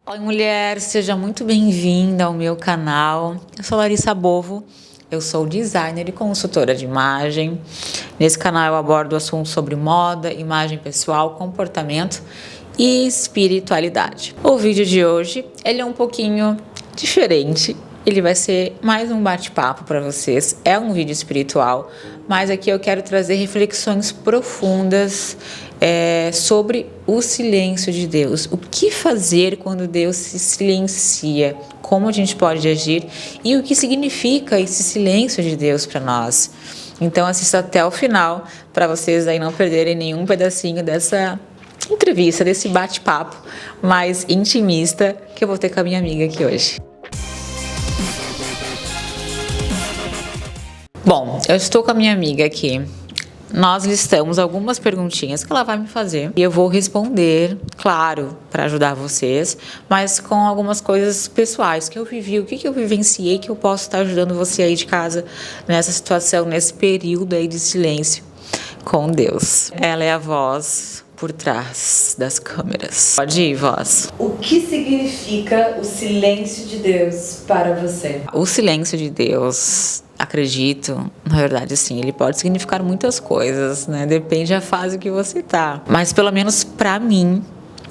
Oi, mulher, seja muito bem-vinda ao meu canal. Eu sou Larissa Bovo, eu sou designer e consultora de imagem. Nesse canal eu abordo assuntos sobre moda, imagem pessoal, comportamento e espiritualidade. O vídeo de hoje, ele é um pouquinho diferente. Ele vai ser mais um bate-papo para vocês. É um vídeo espiritual, mas aqui eu quero trazer reflexões profundas sobre o silêncio de Deus. O que fazer quando Deus se silencia? Como a gente pode agir? E o que significa esse silêncio de Deus para nós? Então assista até o final para vocês aí não perderem nenhum pedacinho dessa entrevista, desse bate-papo mais intimista que eu vou ter com a minha amiga aqui hoje. Bom, eu estou com a minha amiga aqui. Nós listamos algumas perguntinhas que ela vai me fazer e eu vou responder, claro, para ajudar vocês, mas com algumas coisas pessoais que eu vivi, o que eu vivenciei que eu posso estar ajudando você aí de casa nessa situação, nesse período aí de silêncio com Deus. Ela é a voz por trás das câmeras. Pode ir, voz. O que significa o silêncio de Deus para você? O silêncio de Deus, acredito, na verdade, assim, ele pode significar muitas coisas, né? Depende da fase que você tá. Mas pelo menos para mim,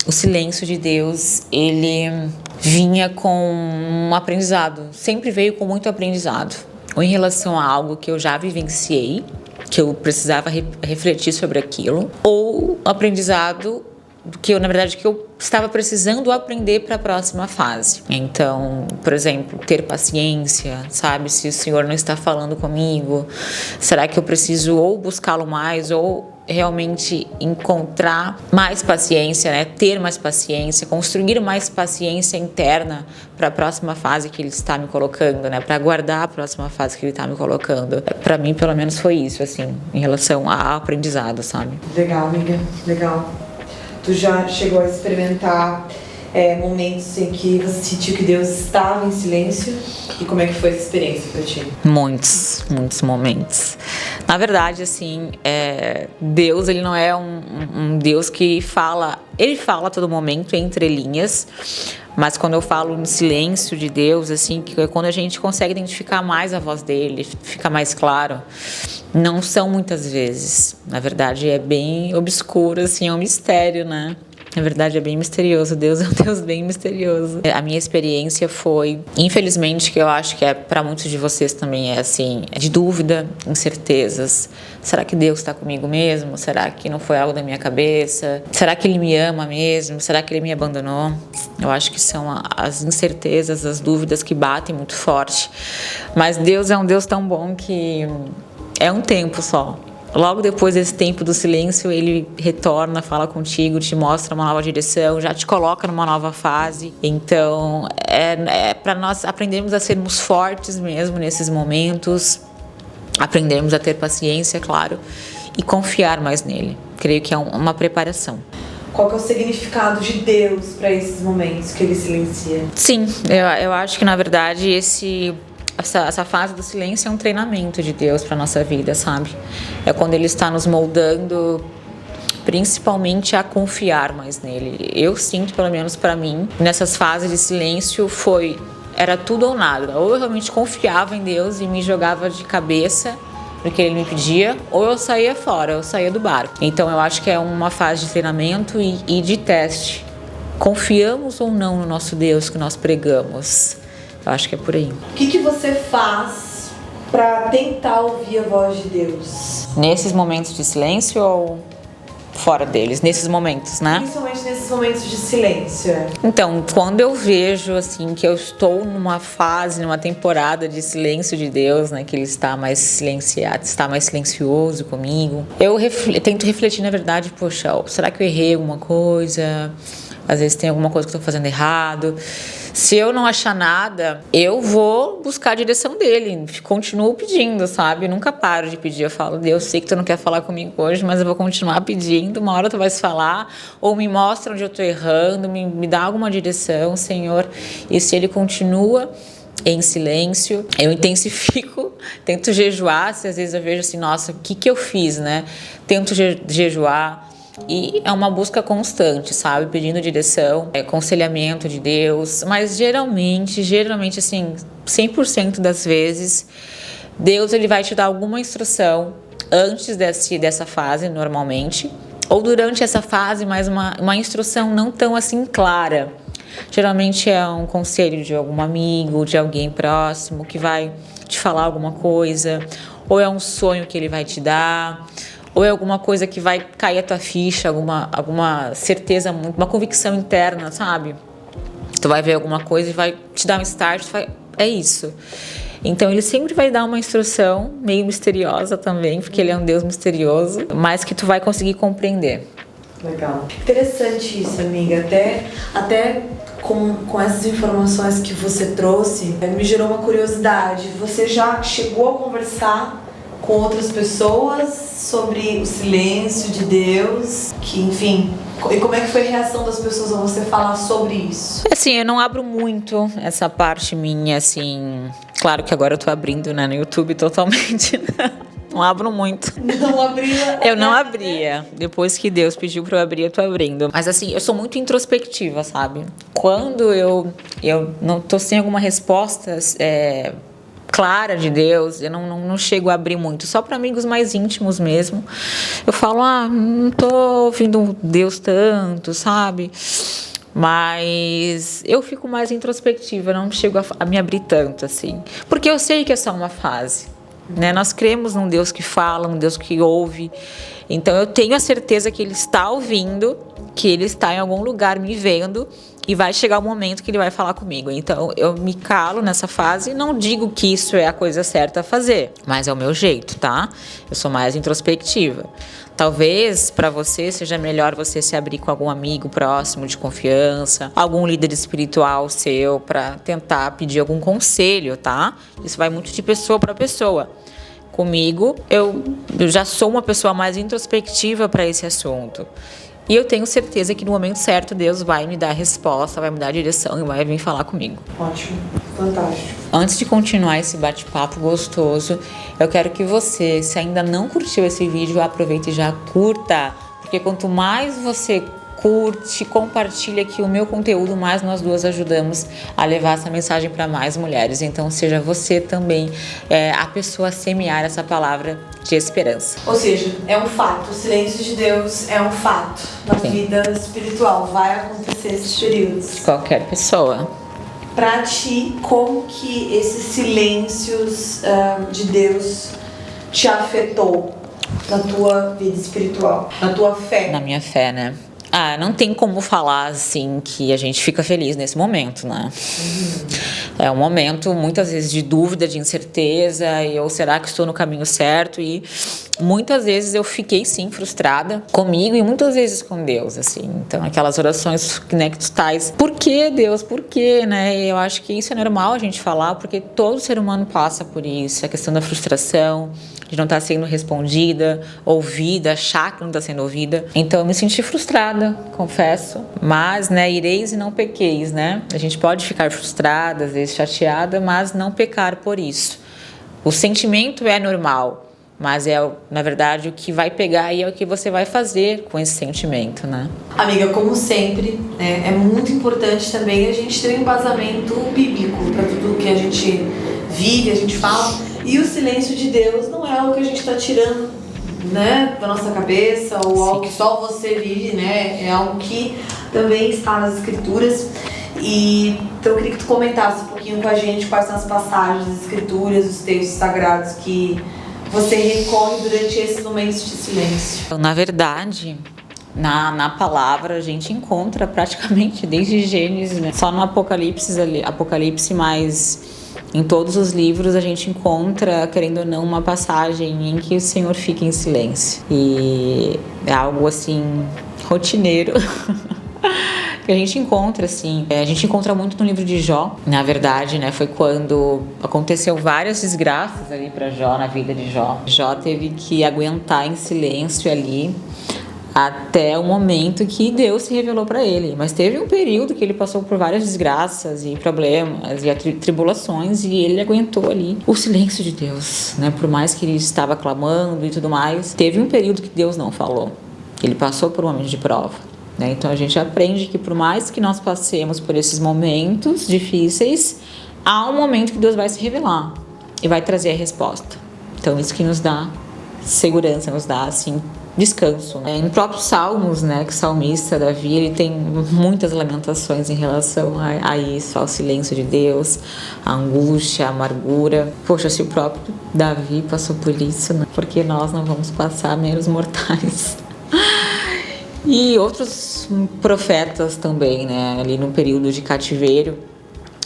o silêncio de Deus, ele vinha com um aprendizado. Sempre veio com muito aprendizado. Ou em relação a algo que eu já vivenciei, que eu precisava refletir sobre aquilo, ou aprendizado que eu, na verdade, que eu estava precisando aprender para a próxima fase. Então, por exemplo, ter paciência, sabe? Se o Senhor não está falando comigo, será que eu preciso ou buscá-lo mais ou realmente encontrar mais paciência, né? Ter mais paciência, construir mais paciência interna para a próxima fase que ele está me colocando, né? Para aguardar a próxima fase que ele está me colocando. Para mim, pelo menos, foi isso, assim, em relação ao aprendizado, sabe? Legal, amiga, legal. Tu já chegou a experimentar momentos em que você sentiu que Deus estava em silêncio? E como é que foi essa experiência para ti? Muitos momentos. Na verdade, assim, Deus, ele não é um Deus que fala... Ele fala a todo momento, entre linhas, mas quando eu falo no silêncio de Deus, assim, que é quando a gente consegue identificar mais a voz dele, fica mais claro, não são muitas vezes. Na verdade, é bem obscuro, assim, é um mistério, né? Na verdade, é bem misterioso. Deus é um Deus bem misterioso. A minha experiência foi, infelizmente, que eu acho que para muitos de vocês também é assim, de dúvida, incertezas. Será que Deus está comigo mesmo? Será que não foi algo da minha cabeça? Será que Ele me ama mesmo? Será que Ele me abandonou? Eu acho que são as incertezas, as dúvidas que batem muito forte. Mas Deus é um Deus tão bom que é um tempo só. Logo depois desse tempo do silêncio, ele retorna, fala contigo, te mostra uma nova direção, já te coloca numa nova fase. Então, para nós aprendermos a sermos fortes mesmo nesses momentos, aprendermos a ter paciência, claro, e confiar mais nele. Creio que é uma preparação. Qual que é o significado de Deus para esses momentos que ele silencia? Sim, eu acho que, na verdade, essa fase do silêncio é um treinamento de Deus para nossa vida, sabe? É quando Ele está nos moldando, principalmente a confiar mais nele. Eu sinto, pelo menos para mim, nessas fases de silêncio era tudo ou nada. Ou eu realmente confiava em Deus e me jogava de cabeça no que Ele me pedia, ou eu saía fora, eu saía do barco. Então eu acho que é uma fase de treinamento e de teste. Confiamos ou não no nosso Deus que nós pregamos? Eu acho que é por aí. O que você faz para tentar ouvir a voz de Deus? Nesses momentos de silêncio ou fora deles? Nesses momentos, né? Principalmente nesses momentos de silêncio. Então, quando eu vejo, assim, que eu estou numa fase, numa temporada de silêncio de Deus, né? Que Ele está mais silenciado, está mais silencioso comigo. Eu tento refletir, na verdade, poxa, será que eu errei alguma coisa? Às vezes tem alguma coisa que eu estou fazendo errado. Se eu não achar nada, eu vou buscar a direção dele. Continuo pedindo, sabe? Nunca paro de pedir. Eu falo, Deus, sei que tu não quer falar comigo hoje, mas eu vou continuar pedindo. Uma hora tu vai falar, ou me mostra onde eu estou errando, me dá alguma direção, Senhor. E se Ele continua em silêncio, eu intensifico, tento jejuar. Se às vezes eu vejo assim, nossa, o que eu fiz, né? Tento jejuar. E é uma busca constante, sabe? Pedindo direção, aconselhamento de Deus. Mas geralmente assim, 100% das vezes, Deus ele vai te dar alguma instrução antes dessa fase, normalmente. Ou durante essa fase, mas uma instrução não tão assim clara. Geralmente é um conselho de algum amigo, de alguém próximo que vai te falar alguma coisa. Ou é um sonho que ele vai te dar. Ou é alguma coisa que vai cair a tua ficha, alguma certeza, uma convicção interna, sabe? Tu vai ver alguma coisa e vai te dar um start, é isso. Então ele sempre vai dar uma instrução meio misteriosa também, porque ele é um Deus misterioso, mas que tu vai conseguir compreender. Legal. Interessante isso, amiga. Até com essas informações que você trouxe, me gerou uma curiosidade. Você já chegou a conversar com outras pessoas sobre o silêncio de Deus, que enfim, e como é que foi a reação das pessoas ao você falar sobre isso? Assim, eu não abro muito essa parte minha, assim, claro que agora eu tô abrindo, né, no YouTube totalmente, não abro muito. Não abria? Eu não abria, depois que Deus pediu pra eu abrir, eu tô abrindo. Mas assim, eu sou muito introspectiva, sabe? Quando eu não tô sem alguma resposta, clara de Deus, eu não chego a abrir muito, só para amigos mais íntimos mesmo. Eu falo, não tô ouvindo Deus tanto, sabe? Mas eu fico mais introspectiva, não chego a me abrir tanto, assim. Porque eu sei que é só uma fase, né? Nós cremos num Deus que fala, um Deus que ouve. Então eu tenho a certeza que Ele está ouvindo, que Ele está em algum lugar me vendo, e vai chegar o momento que Ele vai falar comigo. Então eu me calo nessa fase, não digo que isso é a coisa certa a fazer, mas é o meu jeito, tá? Eu sou mais introspectiva. Talvez para você seja melhor você se abrir com algum amigo próximo de confiança, algum líder espiritual seu, para tentar pedir algum conselho, tá? Isso vai muito de pessoa para pessoa. Comigo, eu já sou uma pessoa mais introspectiva para esse assunto. E eu tenho certeza que no momento certo Deus vai me dar a resposta, vai me dar a direção e vai vir falar comigo. Ótimo, fantástico. Antes de continuar esse bate-papo gostoso, eu quero que você, se ainda não curtiu esse vídeo, aproveite e já curta. Porque quanto mais você curte, compartilha aqui o meu conteúdo, mais nós duas ajudamos a levar essa mensagem para mais mulheres. Então seja você também a pessoa a semear essa palavra de esperança. Ou seja, é um fato, o silêncio de Deus é um fato na vida espiritual, vai acontecer esses períodos. Qualquer pessoa. Pra ti, como que esses silêncios de Deus te afetou na tua vida espiritual, na tua fé? Na minha fé, né? Não tem como falar assim que a gente fica feliz nesse momento, né? É um momento muitas vezes de dúvida, de incerteza, ou será que estou no caminho certo? E muitas vezes eu fiquei sim frustrada comigo e muitas vezes com Deus, assim. Então aquelas orações, né, que tu tais, por que Deus? Por que, né? Eu acho que isso é normal a gente falar, porque todo ser humano passa por isso, a questão da frustração, de não estar sendo respondida, ouvida, achar que não está sendo ouvida. Então eu me senti frustrada, confesso. Mas, né, ireis e não pequeis, né? A gente pode ficar frustrada, às vezes chateada, mas não pecar por isso. O sentimento é normal, mas na verdade, o que vai pegar aí é o que você vai fazer com esse sentimento, né? Amiga, como sempre, é muito importante também a gente ter um embasamento bíblico para tudo que a gente vive, a gente fala. E o silêncio de Deus não é algo que a gente está tirando, né, da nossa cabeça, ou algo que só você vive, né? É algo que também está nas Escrituras. E então eu queria que tu comentasse um pouquinho com a gente quais são as passagens das Escrituras, os textos sagrados que você recorre durante esses momentos de silêncio. Na verdade, na palavra a gente encontra praticamente desde Gênesis, né? Só no Apocalipse, mas em todos os livros a gente encontra, querendo ou não, uma passagem em que o Senhor fica em silêncio. E é algo assim, rotineiro. Que a gente encontra, assim, a gente encontra muito no livro de Jó. Na verdade, né, foi quando aconteceu várias desgraças ali para Jó, na vida de Jó. Jó teve que aguentar em silêncio ali até o momento que Deus se revelou para ele. Mas teve um período que ele passou por várias desgraças e problemas e tribulações, e ele aguentou ali o silêncio de Deus, né? Por mais que ele estava clamando e tudo mais, teve um período que Deus não falou. Ele passou por um momento de prova, né? Então a gente aprende que por mais que nós passemos por esses momentos difíceis, há um momento que Deus vai se revelar e vai trazer a resposta. Então isso que nos dá segurança, nos dá assim descanso. Em próprios Salmos, né, que o salmista Davi, ele tem muitas lamentações em relação a isso, ao silêncio de Deus, a angústia, a amargura. Poxa, se o próprio Davi passou por isso, né? Porque nós não vamos passar, meros mortais. E outros profetas também, né, ali no período de cativeiro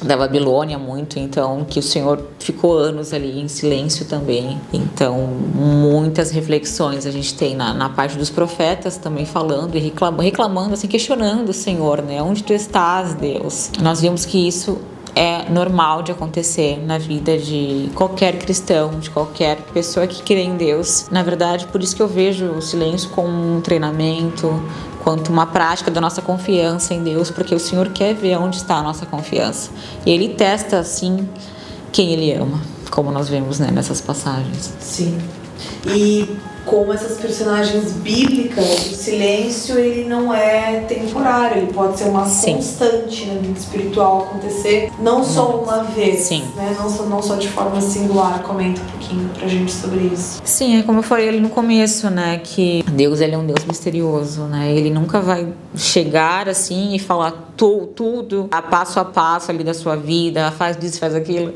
da Babilônia muito, então que o Senhor ficou anos ali em silêncio também. Então muitas reflexões a gente tem na parte dos profetas também falando e reclamando, assim, questionando o Senhor, né? Onde tu estás, Deus? Nós vimos que isso é normal de acontecer na vida de qualquer cristão, de qualquer pessoa que crê em Deus. Na verdade, por isso que eu vejo o silêncio como um treinamento, quanto uma prática da nossa confiança em Deus, porque o Senhor quer ver onde está a nossa confiança. E Ele testa, assim, quem Ele ama, como nós vemos, né, nessas passagens. Sim. E como essas personagens bíblicas, o silêncio ele não é temporário, ele pode ser uma constante na vida espiritual acontecer, não só uma vez, né? Não só de forma singular. Comenta um pouquinho pra gente sobre isso. Sim, é como eu falei ali no começo, né, que Deus, ele é um Deus misterioso, né? Ele nunca vai chegar assim e falar tudo a passo ali da sua vida, faz isso, faz aquilo.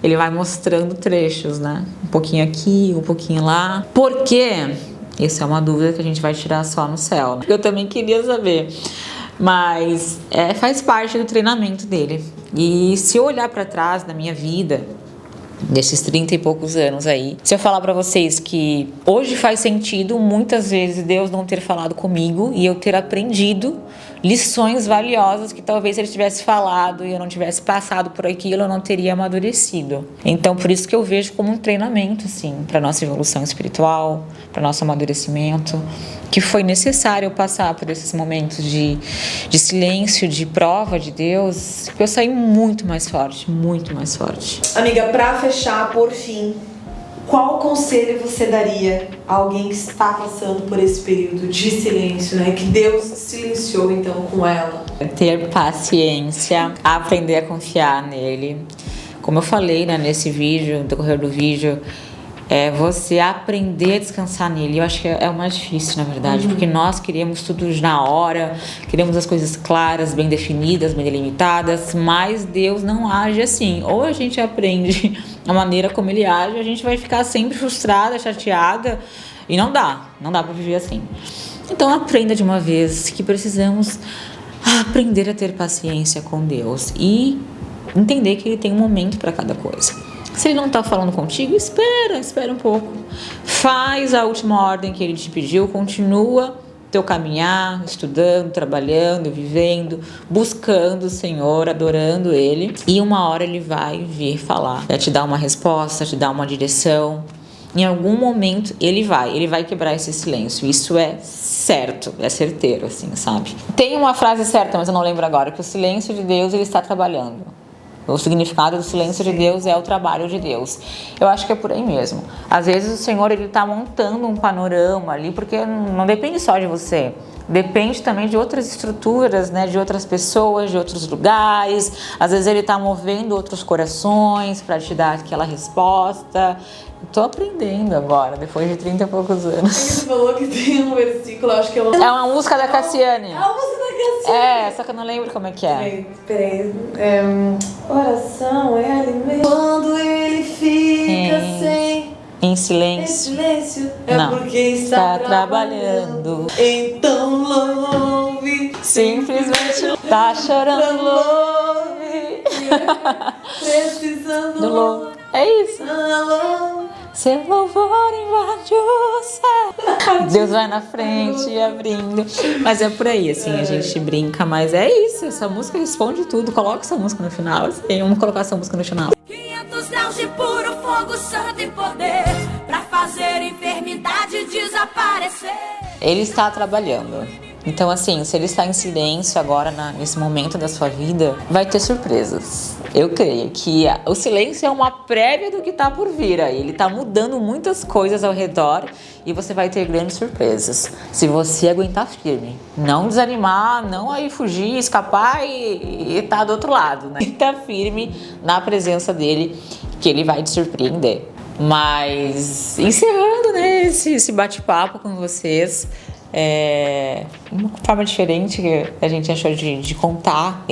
Ele vai mostrando trechos, né? Um pouquinho aqui, um pouquinho lá. Por quê? Essa é uma dúvida que a gente vai tirar só no céu, né? Eu também queria saber. Mas faz parte do treinamento dele. E se eu olhar para trás da minha vida, desses 30 e poucos anos aí, se eu falar para vocês que hoje faz sentido muitas vezes Deus não ter falado comigo e eu ter aprendido lições valiosas que talvez se ele tivesse falado e eu não tivesse passado por aquilo, eu não teria amadurecido. Então, por isso que eu vejo como um treinamento, assim, para nossa evolução espiritual, para nosso amadurecimento, que foi necessário eu passar por esses momentos de silêncio, de prova de Deus, que eu saí muito mais forte, muito mais forte. Amiga, para fechar, por fim, qual conselho você daria a alguém que está passando por esse período de silêncio, né? Que Deus silenciou então com ela? Ter paciência, aprender a confiar nele. Como eu falei, né, nesse vídeo, no decorrer do vídeo, você aprender a descansar nele. Eu acho que é o mais difícil, na verdade, porque nós queremos tudo na hora, queremos as coisas claras, bem definidas, bem delimitadas, mas Deus não age assim. Ou a gente aprende a maneira como Ele age, a gente vai ficar sempre frustrada, chateada, e não dá para viver assim. Então aprenda de uma vez que precisamos aprender a ter paciência com Deus e entender que Ele tem um momento para cada coisa. Se Ele não está falando contigo, espera um pouco. Faz a última ordem que Ele te pediu, continua teu caminhar, estudando, trabalhando, vivendo, buscando o Senhor, adorando Ele. E uma hora Ele vai vir falar, vai te dar uma resposta, te dar uma direção. Em algum momento Ele vai quebrar esse silêncio. Isso é certo, é certeiro, assim, sabe? Tem uma frase certa, mas eu não lembro agora, que o silêncio de Deus, Ele está trabalhando. O significado do silêncio de Deus é o trabalho de Deus. Eu acho que é por aí mesmo. Às vezes o Senhor ele está montando um panorama ali, porque não depende só de você. Depende também de outras estruturas, né? De outras pessoas, de outros lugares. Às vezes Ele está movendo outros corações para te dar aquela resposta. Estou aprendendo agora, depois de 30 e poucos anos. Você falou que tem um versículo, acho que é uma música da Cassiane. É uma música da Cassiane. Só que eu não lembro como é que é. Peraí. Oração é alimento. Quando ele fica em silêncio. Não. Porque está trabalhando. Então louve. Simplesmente tá chorando, louve. Precisando do louve. É isso. Seu louvor invade o céu. Deus vai na frente abrindo. Mas é por aí, assim, a gente brinca, mas é isso. Essa música responde tudo. Coloca essa música no final, assim. Vamos colocar essa música no final. 500 graus de puro fogo, santo e poder, pra fazer enfermidade desaparecer. Ele está trabalhando. Então, assim, se ele está em silêncio agora, nesse momento da sua vida, vai ter surpresas. Eu creio que o silêncio é uma prévia do que está por vir aí. Ele está mudando muitas coisas ao redor e você vai ter grandes surpresas. Se você aguentar firme, não desanimar, não aí fugir, escapar e tá do outro lado, né? Tá firme na presença dele, que ele vai te surpreender. Mas encerrando, né, esse bate-papo com vocês, uma forma diferente que a gente achou de contar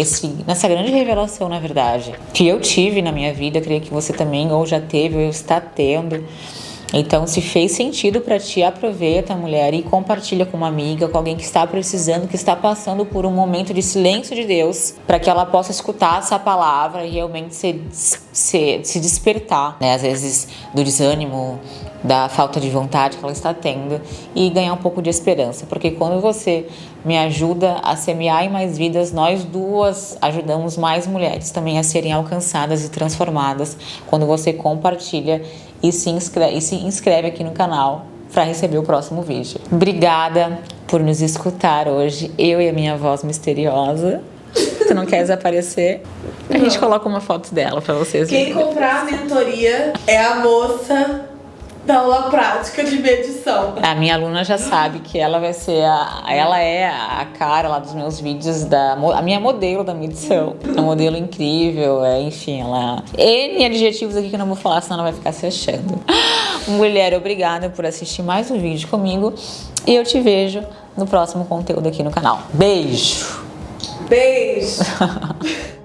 nessa grande revelação, na verdade, que eu tive na minha vida, eu creio que você também ou já teve ou está tendo. Então, se fez sentido para ti, aproveita, mulher, e compartilha com uma amiga, com alguém que está precisando, que está passando por um momento de silêncio de Deus, para que ela possa escutar essa palavra e realmente se despertar, né? Às vezes do desânimo, da falta de vontade que ela está tendo, e ganhar um pouco de esperança, porque quando você me ajuda a semear em mais vidas, nós duas ajudamos mais mulheres também a serem alcançadas e transformadas, quando você compartilha e se inscreve aqui no canal para receber o próximo vídeo. Obrigada por nos escutar hoje, eu e a minha voz misteriosa. Tu não queres aparecer? A gente coloca uma foto dela para vocês verem. Quem comprar a mentoria é a moça da aula prática de medição. A minha aluna já sabe que ela vai ser ela é a cara lá dos meus vídeos, a minha modelo da medição. É um modelo incrível, enfim, ela... N adjetivos aqui que eu não vou falar, senão ela vai ficar se achando. Mulher, obrigada por assistir mais um vídeo comigo e eu te vejo no próximo conteúdo aqui no canal. Beijo! Beijo!